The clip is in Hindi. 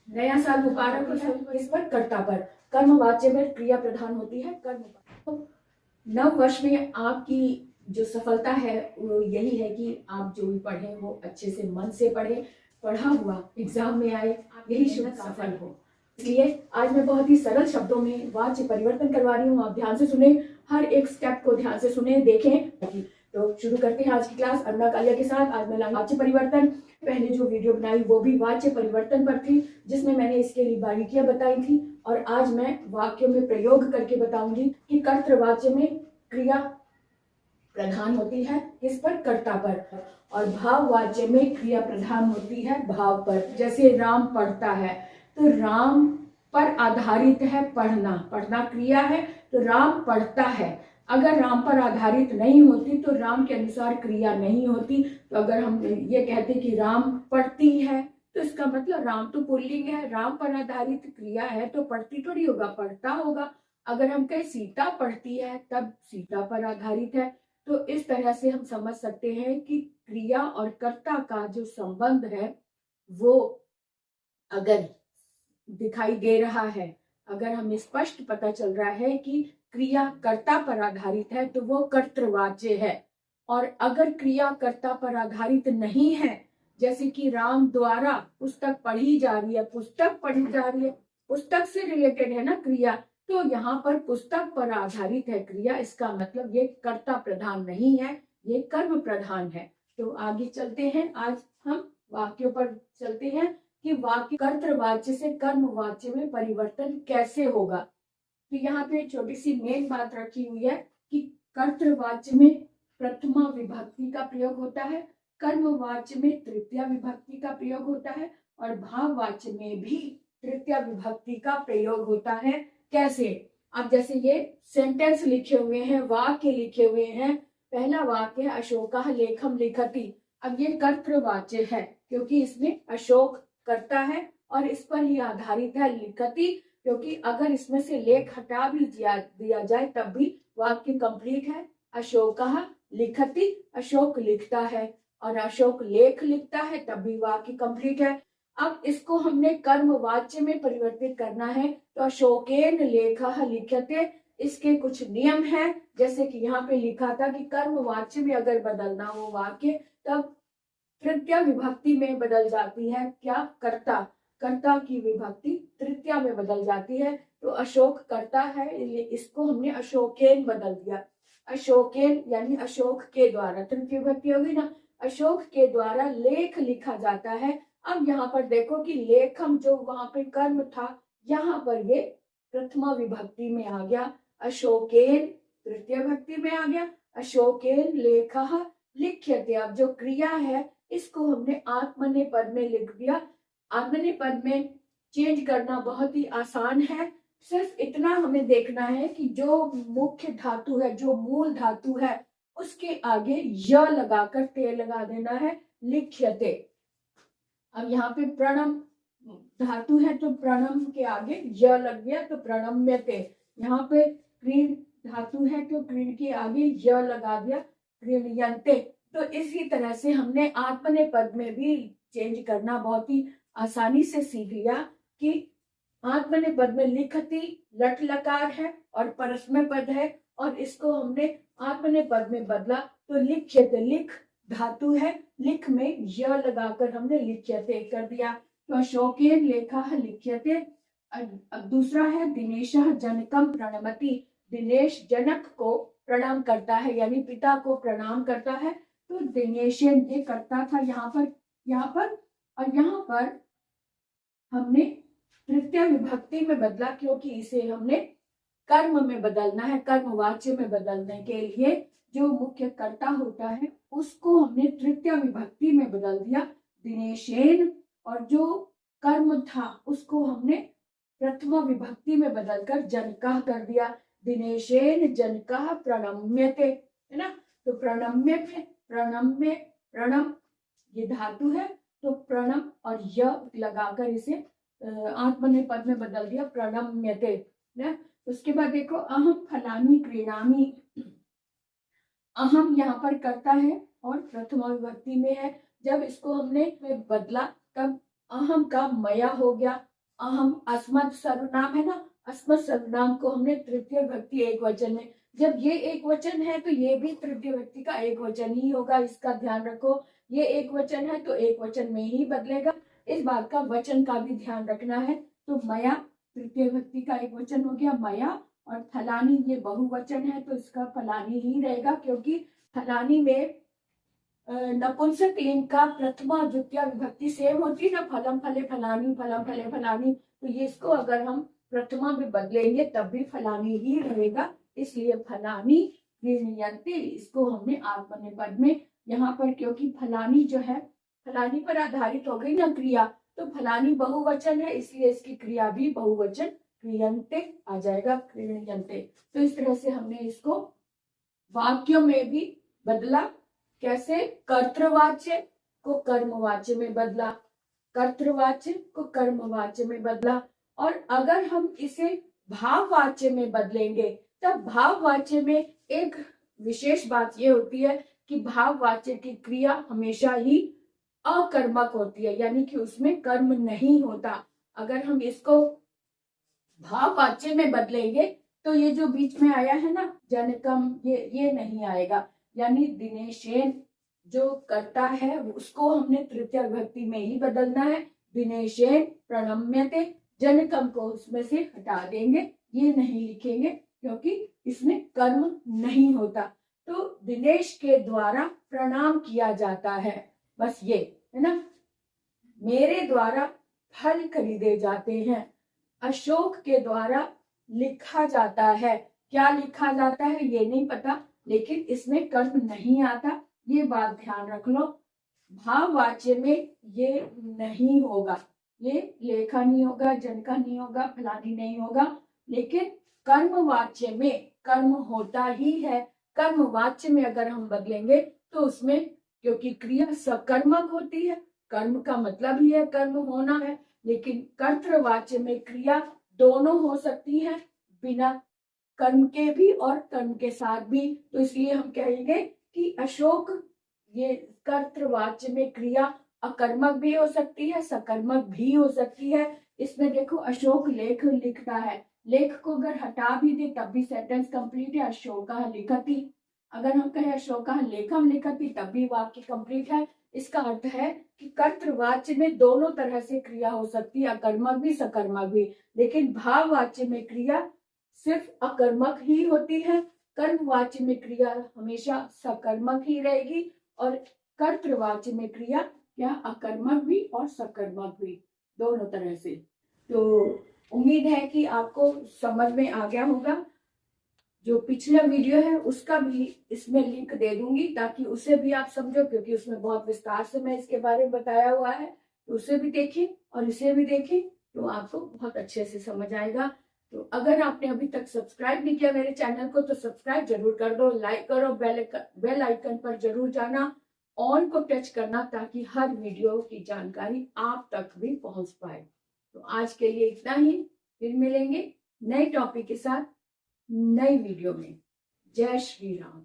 नया साल मुबारक हो सभी। इस पर कर्ता पर कर्मवाच्य में क्रिया प्रधान होती है कर्म पर। तो नव वर्ष में आपकी जो सफलता है वो यही है कि आप जो भी पढ़े वो अच्छे से मन से पढ़े, पढ़ा हुआ एग्जाम में आए, आप यही शुभ सफल हो। इसलिए आज मैं बहुत ही सरल शब्दों में वाच्य परिवर्तन करवा रही हूँ। आप ध्यान से सुने, हर एक स्टेप को ध्यान से सुने, देखें। तो शुरू करते हैं आज की क्लास अरुणा कालिया के साथ। आज मैं लाई वाच्य परिवर्तन। पहले जो वीडियो बनाई वो भी वाच्य परिवर्तन पर थी, जिसमें मैंने इसके लिए बारीकियां बताई थी। और आज मैं वाक्यों में प्रयोग करके बताऊंगी कि कर्तृवाच्य में क्रिया प्रधान होती है किस पर, कर्ता पर, और भाववाच्य में क्रिया प्रधान होती है भाव पर। जैसे राम पढ़ता है तो राम पर आधारित है पढ़ना, पढ़ना क्रिया है तो राम पढ़ता है। अगर राम पर आधारित नहीं होती तो राम के अनुसार क्रिया नहीं होती। तो अगर हम ये कहते कि राम पढ़ती है तो इसका मतलब राम तो पुल्लिंग है, राम पर आधारित क्रिया है तो पढ़ती थोड़ी होगा, पढ़ता होगा। अगर हम कहें सीता पढ़ती है तब सीता पर आधारित है। तो इस तरह से हम समझ सकते हैं कि क्रिया और कर्ता का जो संबंध है वो अगर दिखाई दे रहा है, अगर हमें स्पष्ट पता चल रहा है कि क्रिया कर्ता पर आधारित है तो वो कर्तृवाच्य है। और अगर क्रिया कर्ता पर आधारित नहीं है, जैसे कि राम द्वारा पुस्तक पढ़ी जा रही है, पुस्तक पढ़ी जा रही है, पुस्तक से रिलेटेड है ना क्रिया, तो यहाँ पर पुस्तक पर आधारित है क्रिया, इसका मतलब ये कर्ता प्रधान नहीं है, ये कर्म प्रधान है। तो आगे चलते हैं, आज हम वाक्यों पर चलते हैं कि वाक्य कर्तृवाच्य से कर्मवाच्य में परिवर्तन कैसे होगा। तो यहाँ पे छोटी सी मेन बात रखी हुई है कि कर्तृवाच्य में प्रथमा विभक्ति का प्रयोग होता है, कर्मवाच्य में तृतीया विभक्ति का प्रयोग होता है, और भाववाच्य में भी तृतीया विभक्ति का प्रयोग होता है। कैसे? अब जैसे ये सेंटेंस लिखे हुए हैं, वाक्य लिखे हुए हैं। पहला वाक्य है अशोका लेखम लिखति। अब ये कर्तृवाच्य है क्योंकि इसमें अशोक करता है और इस पर ही आधारित है लिखति, क्योंकि अगर इसमें से लेख हटा भी दिया जाए तब भी वाक्य कंप्लीट है। अशोकः लिखति, अशोक लिखता है, और अशोक लेख लिखता है तब भी वाक्य कंप्लीट है। अब इसको हमने कर्मवाच्य में परिवर्तित करना है तो अशोकेन लेखः लिख्यते। इसके कुछ नियम हैं, जैसे कि यहाँ पे लिखा था कि कर्मवाच्य में अगर बदलना हो वाक्य तब तृतीया विभक्ति में बदल जाती है। क्या? कर्ता, कर्ता की विभक्ति तृतीया में बदल जाती है। तो अशोक करता है, इसको हमने अशोकेन बदल दिया। अशोकेन यानी अशोक के द्वारा, तृतीय विभक्ति होगी ना, अशोक के द्वारा लेख लिखा जाता है। अब यहाँ पर देखो कि लेखम जो वहां पे कर्म था, यहाँ पर ये प्रथमा विभक्ति में आ गया, अशोकेन तृतीय विभक्ति में आ गया, अशोकेन लेखः लिख्यते। अब जो क्रिया है इसको हमने आत्मनेपद में लिख दिया। आत्मनेपद में चेंज करना बहुत ही आसान है। सिर्फ इतना हमें देखना है कि जो मुख्य धातु है, जो मूल धातु है, उसके आगे य लगाकर ते लगा देना है, लिख्यते। अब यहाँ पे प्रणम धातु है तो प्रणम के आगे य लग गया तो प्रणम्यते। यहाँ पे क्रीड धातु है तो क्रीड के आगे य लगा दिया, क्रीडयन्ते। तो इसी तरह से हमने आत्मनेपद में भी चेंज करना बहुत ही आसानी से सीख लिया कि आत्मनेपद में लिखति लट लकार है और परस्मै पद है, और इसको हमने आत्मनेपद में बदला तो लिख्यते, लिख धातु है, लिख में य लगाकर हमने लिख्यते कर दिया। तो अशोकेन लेखः लिख्यते। अब दूसरा है दिनेशः जनकम प्रणमति। दिनेश जनक को प्रणाम करता है, यानी पिता को प्रणाम करता है। तो दिनेशन ये करता था यहाँ पर, और यहाँ पर हमने तृतीय विभक्ति में बदला क्योंकि इसे हमने कर्म में बदलना है। कर्मवाच्य में बदलने के लिए जो मुख्य कर्ता होता है उसको हमने तृतीय विभक्ति में बदल दिया, दिनेशेन, और जो कर्म था उसको हमने प्रथमा विभक्ति में बदलकर जनकः कर दिया। दिनेशेन जनकः प्रणम्यते, है ना। तो प्रणम्य में प्रणम्य, प्रणम ये धातु है तो प्रणम और य लगाकर इसे आत्मनेपद में बदल दिया, प्रणम्यते ना। उसके बाद देखो अहम फलानी क्रीणामी। अहम यहाँ पर करता है और प्रथमा विभक्ति में है। जब इसको हमने बदला तब अहम का मया हो गया, हम अस्मत् सर्वनाम है ना, अस्मत् सर्वनाम को हमने तृतीय विभक्ति एक वचन में, जब ये एक वचन है तो ये भी तृतीय व्यक्ति का एक वचन ही होगा, इसका ध्यान रखो। ये एक वचन है तो एक वचन में ही बदलेगा, इस बात का वचन का भी ध्यान रखना है। तो मया तृतीय व्यक्ति का एक वचन हो गया मया, और फलानी ये बहुवचन है तो इसका फलानी ही रहेगा, क्योंकि फलानी में नपुंसक लिंग का प्रथमा द्वितीय विभक्ति सेम होती है ना, फलम फले फलानी, फलम फले फलानी, तो ये इसको अगर हम प्रथमा में बदलेंगे तब भी फलानी ही रहेगा, इसलिए फलानी क्रीणयन्ते इसको हमने आत्मनेपद में यहाँ पर, क्योंकि फलानी जो है फलानी पर आधारित हो गई ना क्रिया, तो फलानी बहुवचन है इसलिए इसकी क्रिया भी बहुवचन क्रियन्ते आ जाएगा, क्रीणयन्ते। तो इस तरह से हमने इसको वाक्यों में भी बदला। कैसे? कर्तृवाच्य को कर्मवाच्य में बदला, कर्तृवाच्य को कर्मवाच्य में बदला। और अगर हम इसे भाववाच्य में बदलेंगे तब भाववाच्य में एक विशेष बात ये होती है कि भाववाच्य की क्रिया हमेशा ही अकर्मक होती है, यानी कि उसमें कर्म नहीं होता। अगर हम इसको भाववाच्य में बदलेंगे तो ये जो बीच में आया है ना जनकम, ये नहीं आएगा, यानी दिनेशेन जो कर्ता है उसको हमने तृतीय विभक्ति में ही बदलना है। दिनेशेन प्रणम्यते, जनकम को उसमें से हटा देंगे, ये नहीं लिखेंगे क्योंकि इसमें कर्म नहीं होता। तो दिनेश के द्वारा प्रणाम किया जाता है, बस ये है ना। मेरे द्वारा फल खरीदे जाते हैं, अशोक के द्वारा लिखा जाता है, क्या लिखा जाता है ये नहीं पता, लेकिन इसमें कर्म नहीं आता, ये बात ध्यान रख लो। भाववाच्य में ये नहीं होगा, ये लेखा नहीं होगा, जनका नहीं होगा, फलानी नहीं होगा, लेकिन कर्मवाच्य में कर्म होता ही है। कर्मवाच्य में अगर हम बदलेंगे तो उसमें, क्योंकि क्रिया सकर्मक होती है, कर्म का मतलब ही है कर्म होना है, लेकिन कर्तृवाच्य में क्रिया दोनों हो सकती है, बिना कर्म के भी और कर्म के साथ भी। तो इसलिए हम कहेंगे कि अशोक, ये कर्तृवाच्य में क्रिया अकर्मक भी हो सकती है, सकर्मक भी हो सकती है। इसमें देखो अशोक लेख लिखता है, लेख को अगर हटा भी दे तब भी सेंटेंस कंप्लीट है, अशोकः लिखति। अगर हम कहें अशोकः लेखम लिखति तब भी वाक्य कंप्लीट है। इसका अर्थ है कि कर्तृवाच्य में दोनों तरह से क्रिया हो सकती है, अकर्मक भी सकर्मक भी, लेकिन भाववाच्य में क्रिया सिर्फ अकर्मक ही होती है। कर्मवाच्य में क्रिया हमेशा सकर्मक ही रहेगी, और कर्तृवाच्य में क्रिया क्या अकर्मक भी और सकर्मक भी, दोनों तरह से। तो उम्मीद है कि आपको समझ में आ गया होगा। जो पिछला वीडियो है उसका भी इसमें लिंक दे दूंगी ताकि उसे भी आप समझो, क्योंकि उसमें बहुत विस्तार से मैं इसके बारे में बताया हुआ है, तो उसे भी देखें और इसे भी देखें तो आपको बहुत अच्छे से समझ आएगा। तो अगर आपने अभी तक सब्सक्राइब नहीं किया मेरे चैनल को तो सब्सक्राइब जरूर कर दो, लाइक करो, बेल आइकन पर जरूर जाना, ऑन को टच करना, ताकि हर वीडियो की जानकारी आप तक भी पहुंच पाए। तो आज के लिए इतना ही, फिर मिलेंगे नए टॉपिक के साथ नई वीडियो में। जय श्री राम।